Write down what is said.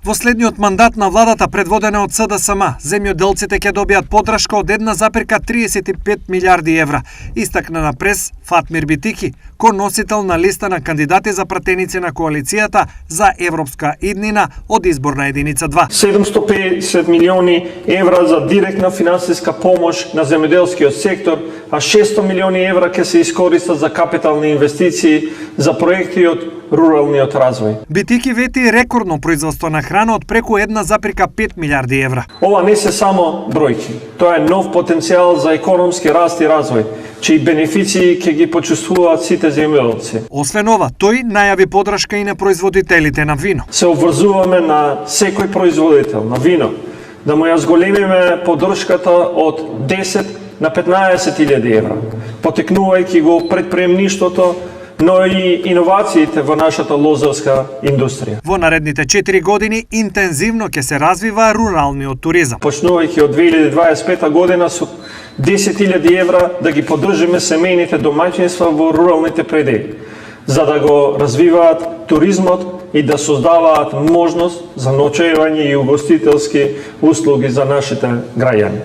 Во следниот мандат на владата предводена од СДСМ, земјоделците ќе добијат подршка од 1,35 милиарди евра, истакна на прес Фатмир Битики, коносител на листа на кандидати за пратеници на коалицијата за европска иднина од изборна единица 2. 750 милиони евра за директна финансиска помош на земјоделскиот сектор, а 600 милиони евра ќе се искористат за капитални инвестиции за проекти од руралниот развој. Битики вети рекордно производство на храна од преку 1,5 милиарди евра. Ова не се само бројки, тоа е нов потенцијал за економски раст и развој, чии бенефиции ќе ги почувствуваат сите земјоделци. Освен ова, тој најави подршка и на производителите на вино. Се обврзуваме на секој производител на вино да му ја зголемиме поддршката од 10 на 15.000 евра, потекнувајќи го предприемништвото, но и иновациите во нашата лозарска индустрија. Во наредните 4 години интензивно ќе се развива руралниот туризам. Почнувајќи од 2025 година со 10.000 евра да ги поддржиме семејните домаќинства во руралните предели, за да го развиваат туризмот и да создаваат можност за ноќевање и угостителски услуги за нашите граѓани.